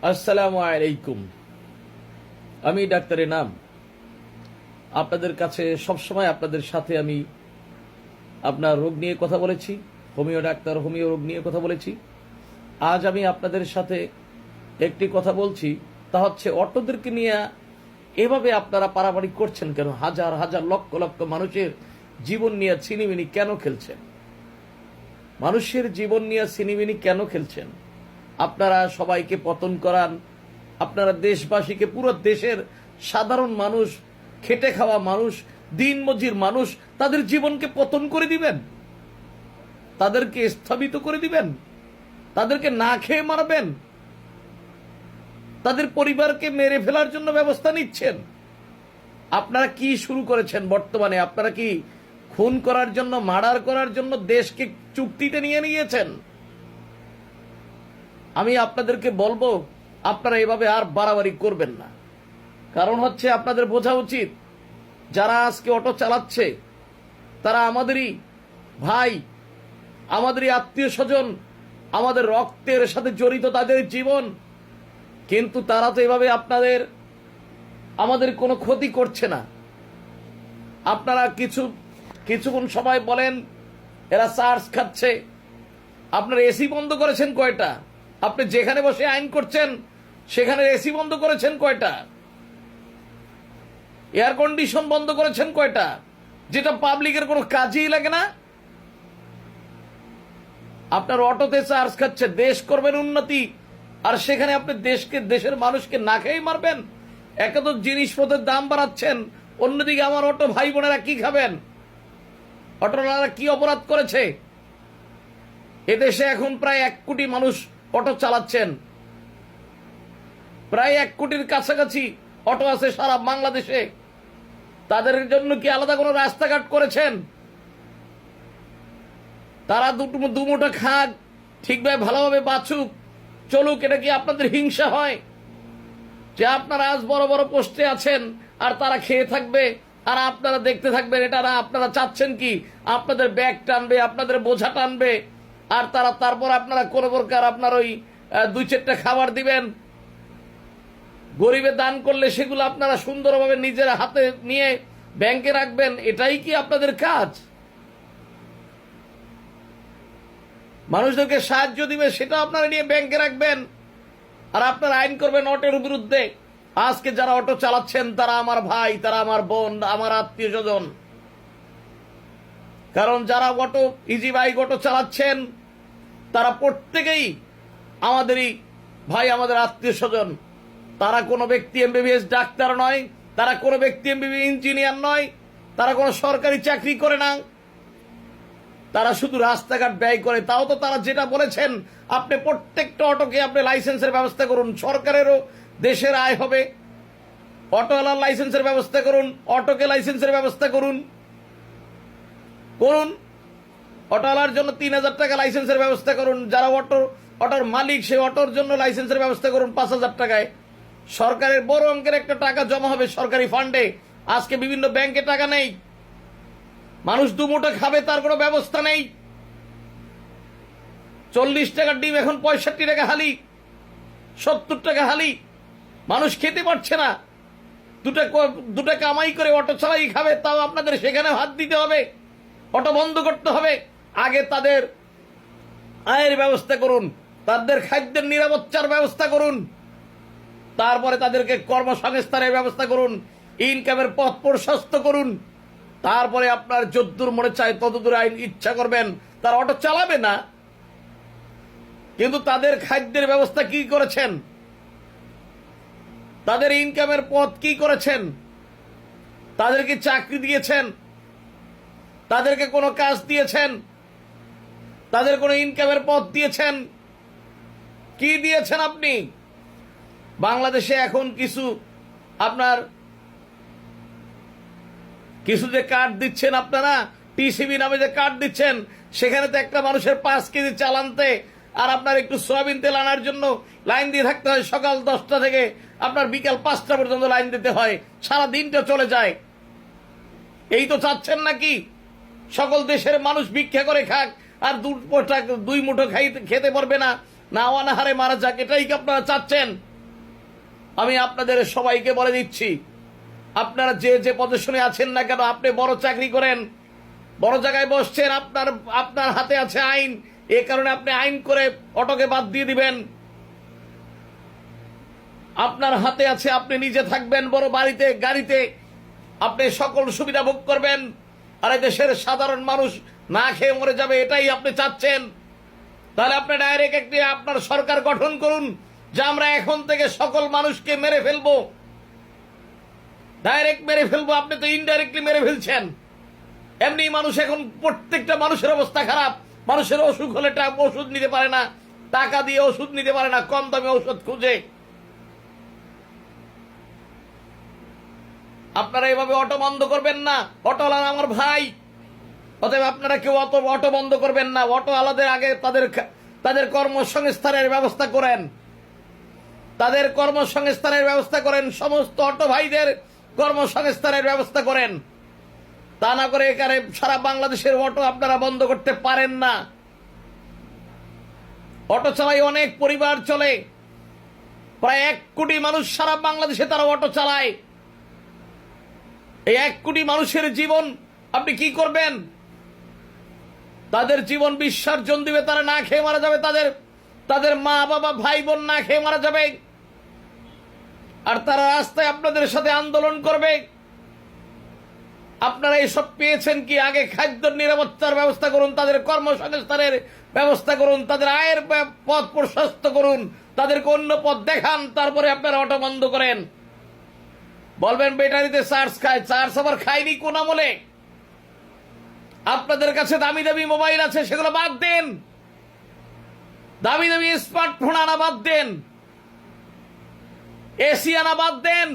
আসসালামু আলাইকুম। আমি ডাক্তারের নাম আপনাদের কাছে সবসময় আপনাদের সাথে আমি আপনার রোগ নিয়ে কথা বলেছি, হোমিও ডাক্তার, হোমিও রোগ নিয়ে কথা বলেছি। আজ আমি আপনাদের সাথে একটি কথা বলছি, তা হচ্ছে অটোদেরকে নিয়ে এভাবে আপনারা পারাপারি করছেন কেন? হাজার হাজার লক্ষ লক্ষ মানুষের জীবন নিয়ে ছিনিমিনি কেন খেলছেন? মানুষের জীবন নিয়ে ছিনিমিনি কেন খেলছেন? আপনারা সবাইকে পতন করান, আপনারা দেশবাসীকে, পুরো দেশের সাধারণ মানুষ, খেটে খাওয়া মানুষ, দিনমজুর মানুষ, তাদের জীবনকে পতন করে দিবেন, তাদেরকে স্থগিত করে দিবেন, তাদেরকে না খেয়ে মারবেন, তাদের পরিবারকে মেরে ফেলার জন্য ব্যবস্থা নিচ্ছেন। আপনারা কি শুরু করেছেন বর্তমানে? আপনারা কি খুন করার জন্য, মার্ডার করার জন্য দেশকে চুক্তিতে নিয়ে নিয়েছেন? আমি আপনাদেরকে বলবো, আপনারা এভাবে আর বাড়াবাড়ি করবেন না। কারণ হচ্ছে আপনাদের বোঝা উচিত, যারা আজকে অটো চালাচ্ছে তারা আমাদেরই ভাই, আমাদেরই আত্মীয় স্বজন, আমাদের রক্তের সাথে জড়িত তাদের জীবন। কিন্তু তারা তো এভাবে আমাদের কোনো ক্ষতি করছে না। আপনারা কিছুক্ষণ সময় বলেন এরা চার্জ খাচ্ছে। আপনার এসি বন্ধ করেছেন কয়টা? আপনি যেখানে বসে আইন করছেন সেখানে এসি বন্ধ করেছেন কয়টা? এয়ার কন্ডিশন বন্ধ করেছেন কয়টা? যেটা পাবলিকের কোনো কাজেই লাগে না। আপনার অটোতে চার্জ খাচ্ছে, দেশ করবেন উন্নতি, আর সেখানে আপনি দেশের মানুষকে না খেয়ে মারবেন। একে তো জিনিসপত্রের দাম বাড়াচ্ছেন, অন্যদিকে আমার অটো ভাই বোনেরা কি খাবেন? অটোওয়ালারা কি অপরাধ করেছে? এদেশে এখন প্রায় 1 কোটি মানুষ অটো চালাচ্ছেন, প্রায় 1 কোটির কাছাকাছি অটো আছে সারা বাংলাদেশে। তাদের জন্য কি আলাদা কোনো রাস্তাঘাট করেছেন? তারা দুমুঠো খাক, ঠিকভাবে ভালোভাবে বাঁচুক, চলুক, এটা কি আপনাদের হিংসা হয়? যে আপনারা আজ বড় বড় পোস্টে আছেন আর তারা খেয়ে থাকবে আর আপনারা দেখতে থাকবেন? এটা না, আপনারা চাচ্ছেন কি আপনাদের ব্যাগ টানবে, আপনাদের বোঝা টানবে, আর তারপর আপনারা কোনো প্রকার আপনার ওই 2-4টা খাবার দিবেন। গরিবে দান করলে সেগুলো আপনারা সুন্দরভাবে নিজের হাতে নিয়ে ব্যাংকে রাখবেন। এটাই কি আপনাদের কাজ? মানুষদেরকে সাহায্য দিবে সেটা আপনারা নিয়ে ব্যাংকে রাখবেন, আর আপনারা আইন করবেন অটোর বিরুদ্ধে। আজকে যারা অটো চালাচ্ছেন তারা আমার ভাই, তারা আমার বোন, আমার আত্মীয় স্বজন। কারণ যারা অটো, ইজি বাইক অটো চালাচ্ছেন তারা প্রত্যেকেই আমাদেরই ভাই, আমাদের আত্মীয় স্বজন। তারা কোনো ব্যক্তি এমবিবিএস ডাক্তার নয়, তারা কোনো ব্যক্তি এমবিবিএস ইঞ্জিনিয়ার নয়, তারা কোনো সরকারি চাকরি করে না, তারা শুধু রাস্তাঘাট ব্যয় করে। তাও তো তারা যেটা বলেছেন, আপনি প্রত্যেকটা অটোকে আপনি লাইসেন্সের ব্যবস্থা করুন, সরকারেরও দেশের আয় হবে। অটোওয়ালার লাইসেন্সের ব্যবস্থা করুন, অটোকে লাইসেন্সের ব্যবস্থা করুন। অটোওয়ালার জন্য 3000 টাকা লাইসেন্সের ব্যবস্থা করুন। যারা অটোর মালিক, সে অটোর জন্য লাইসেন্সের ব্যবস্থা করুন 5000 টাকায়। সরকারের বড় অঙ্কের একটা টাকা জমা হবে সরকারি ফান্ডে। আজকে বিভিন্ন ব্যাংকে টাকা নেই, মানুষ দুমুঠো খাবে তার কোনো ব্যবস্থা নেই। 40 টাকার ডিম এখন 65 টাকা হালি, 70 টাকা হালি। মানুষ খেতে পারছে না, দুটা কামাই করে অটো চালাই খাবে, তাও আপনাদের সেখানে হাত দিতে হবে, অটো বন্ধ করতে হবে। আগে তাদের আয়ের ব্যবস্থা করুন, তাদের খাদ্যের নিরাপত্তার ব্যবস্থা করুন, তারপরে তাদেরকে কর্মসংস্থানের ব্যবস্থা করুন, ইনকামের পথ প্রশস্ত করুন। তারপরে আপনার যদ্দূর মনে চায় ততদূর আইন ইচ্ছা করবেন, তার অটো চালাবে না। কিন্তু তাদের খাদ্যের ব্যবস্থা কি করেছেন? তাদের ইনকামের পথ কি করেছেন? তাদেরকে চাকরি দিয়েছেন? তাদেরকে কোনো কাজ দিয়েছেন? তাদের কোনো ইনকামের পথ দিয়েছেন? কি দিয়েছেন আপনি? বাংলাদেশে এখন কিছু যে কার্ড দিচ্ছেন আপনারা, টিসিবি নামে যে কার্ড দিচ্ছেন, সেখানে তো একটা মানুষের 5 কেজি চাল আনতে আর আপনার একটু সয়াবিন তেল আনার জন্য লাইন দিয়ে থাকতে হয়। সকাল 10টা থেকে আপনার বিকাল 5টা পর্যন্ত লাইন দিতে হয়, সারা দিনটা চলে যায়। এই তো চাচ্ছেন নাকি সকল দেশের মানুষ ভিক্ষা করে খাক আর 2 মুঠো খেতে পারবে না, না অনাহারে মারা যাক? এটাই কি আপনারা চাচ্ছেন? আমি আপনাদের সবাইকে বলে দিচ্ছি, আপনারা যে যে পজিশনে আছেন না কেন, আপনি বড় চাকরি করেন, বড় জায়গায় বসছেন, আপনার হাতে আছে আইন, এ কারণে আপনি আইন করে অটোকে বাদ দিয়ে দিবেন। আপনার হাতে আছে, আপনি নিজে থাকবেন বড় বাড়িতে, গাড়িতে, আপনি সকল সুবিধা ভোগ করবেন, আর দেশের সাধারণ মানুষ না খেয়ে মরে যাবে, এটাই আপনি চাচ্ছেন। তাহলে আপনি ডাইরেক্ট একটি আপনার সরকার গঠন করুন, যে আমরা এখন থেকে সকল মানুষকে মেরে ফেলবো, ডাইরেক্ট মেরে ফেলবো। আপনি তো ইনডাইরেক্টলি মেরে ফেলছেন। এমনি মানুষ এখন প্রত্যেকটা মানুষের অবস্থা খারাপ। মানুষের অসুখ হলে ওষুধ নিতে পারে না, টাকা দিয়ে ওষুধ নিতে পারে না, কম দামে ওষুধ খুঁজে। আপনারা এভাবে অটো বন্ধ করবেন না। অটোওয়ালা আমার ভাই, অতএব আপনারা কেউ অটো বন্ধ করবেন না। অটোওয়ালাদের আগে তাদের কর্মসংস্থানের ব্যবস্থা করেন, তাদের কর্মসংস্থানের ব্যবস্থা করেন, সমস্ত অটো ভাইদের কর্মসংস্থানের ব্যবস্থা করেন। তা না করে এখানে সারা বাংলাদেশের অটো আপনারা বন্ধ করতে পারেন না। অটো চালাই অনেক পরিবার চলে, প্রায় 1 কোটি মানুষ সারা বাংলাদেশে তারা অটো চালায়। এই 1 কোটি মানুষের জীবন আপনি কি করবেন? তাদের জীবন বিসর্জন দিবে, তারা না খেয়ে মারা যাবে, তাদের মা বাবা ভাই বোন না খেয়ে মারা যাবে, আর তারা রাস্তায় আপনাদের সাথে আন্দোলন করবে। আপনারা এসব পেয়েছেন কি? আগে খাদ্য নিরাপত্তার ব্যবস্থা করুন, তাদের কর্মসংস্থানের ব্যবস্থা করুন, তাদের আয়ের পথ প্রশস্ত করুন, তাদেরকে অন্য পথ দেখান, তারপরে আপনারা অটো বন্ধ করেন। বলবেন ব্যাটারিতে চার্জ খায়, চার্জ আবার খায়নি কোন আমলে? আপনাদের কাছে দামি দামি মোবাইল আছে, সেগুলো বাদ দেন, দামি দামি স্মার্টফোন আনা বাদ দেন, এসি আনা বাদ দেন,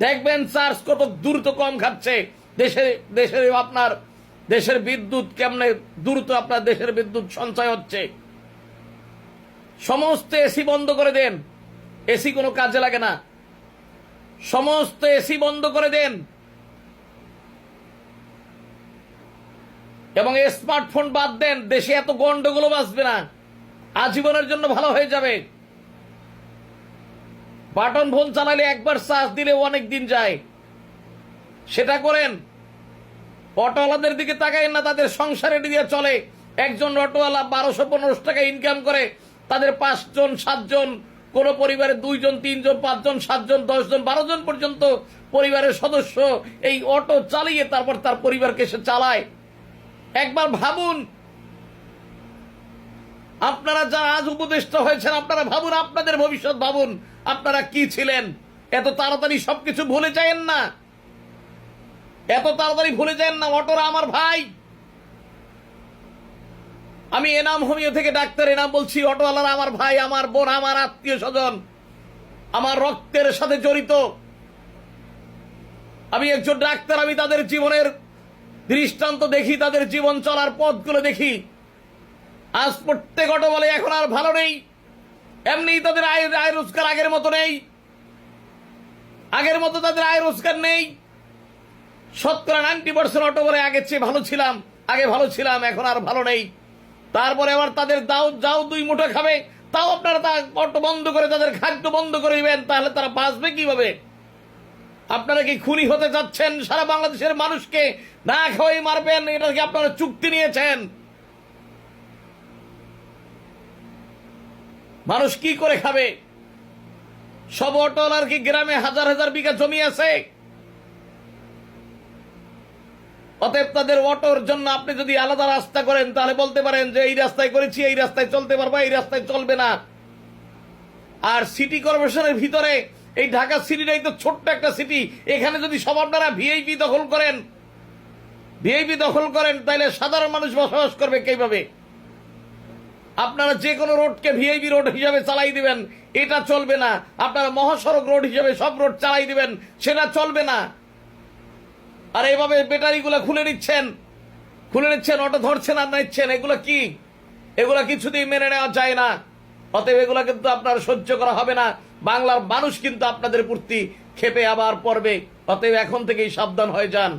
দেখবেন চার্জ কত দ্রুত কম খাচ্ছে। আপনার দেশের বিদ্যুৎ কেমনে দ্রুত আপনার দেশের বিদ্যুৎ সঞ্চয় হচ্ছে। সমস্ত এসি বন্ধ করে দেন, এসি কোনো কাজে লাগে না, সমস্ত এসি বন্ধ করে দেন, এবং স্মার্টফোন বাদ দেন। দেশে এত গন্ডগোল বাঁচবে না, আজীবনের জন্য ভালো হয়ে যাবে। বাটন ফোন চালালে একবার চার্জ দিলে অনেক দিন যায়, সেটা করেন। অটোওয়ালাদের দিকে তাকাইন না, তাদের সংসারে দিয়ে চলে। একজন অটোওয়ালা 1200-1500 টাকা ইনকাম করে, তাদের 5 জন 7 জন, কোন পরিবারে 2 জন 3 জন 5 জন 7 জন 10 জন 12 জন পর্যন্ত পরিবারের সদস্য এই অটো চালিয়ে তারপর তার পরিবারকে সে চালায়। একবার ভাবুন, আপনারা যারা আজ উপদেষ্টা হয়েছেন, আপনারা ভাবুন, আপনাদের ভবিষ্যৎ ভাবুন, আপনারা কি ছিলেন। এত তাড়াতাড়ি সবকিছু ভুলে যায়েন না, এত তাড়াতাড়ি ভুলে যায়েন না। অটোরা আমার ভাই। আমি এনাম হোমিও থেকে ডাক্তার এনাম বলছি, অটোওয়ালারা আমার ভাই, আমার বোন, আমার আত্মীয় স্বজন, আমার রক্তের সাথে জড়িত। আমি একজন ডাক্তার, আমি তাদের জীবনের দৃষ্টান্ত দেখি, তাদের জীবন চলার পথগুলো দেখি। আজ প্রত্যেক অটো বলে এখন আর ভালো নেই, এমনি তাদের আয় রোজগার আগের মতো নেই, আগের মতো তাদের আয় রোজগার নেই। 90% অটো বলে আগের চেয়ে ভালো ছিলাম, আগে ভালো ছিলাম, এখন আর ভালো নেই। তারপরে আবার তাদের যাও 2 মুঠো খাবে, তাও আপনারা অটো বন্ধ করে তাদের খাদ্য বন্ধ করে দিবেন, তাহলে তারা বাঁচবে কিভাবে? আপনারা কি খুনি হতে যাচ্ছেন? সারা বাংলাদেশের মানুষকে না খাওয়াই মারবেন, এটা কি আপনারা চুক্তি নিয়েছেন? মানুষ কি করে খাবে? সব অটোওয়ালার কি গ্রামে হাজার হাজার বিঘা জমি আছে? অতএব তাদের অটোর জন্য আপনি যদি আলাদা রাস্তা করেন, তাহলে বলতে পারেন যে এই রাস্তায় করেছি, এই রাস্তায় চলতে পারবো, এই রাস্তায় চলবে না। আর সিটি কর্পোরেশনের ভিতরে এই ঢাকা সিটিটাই তো ছোট্ট একটা সিটি, এখানে যদি সব আপনারা ভিআইপি দখল করেন, তাহলে সাধারণ মানুষ বসবাস করবে কিভাবে? আপনারা যে কোনো রোডকে ভিআইপি রোড হিসাবে চালাই দিবেন, এটা চলবে না। আপনারা মহাসড়ক রোড হিসাবে সব রোড চালাই দিবেন, সেটা চলবে না। আর এইভাবে ব্যাটারিগুলো খুলে নিচ্ছেন, অটো ধরছেন আর নিচ্ছেন, এগুলো কি? এগুলো কিছুতেই মেনে নেওয়া যায় না। অতএব এগুলো কিন্তু আপনার সহ্য করা হবে না। বাংলার মানুষ কিন্তু আপনাদের প্রতি ক্ষেপে আবার পড়বে। অতএব এখন থেকেই সাবধান হয়ে যান।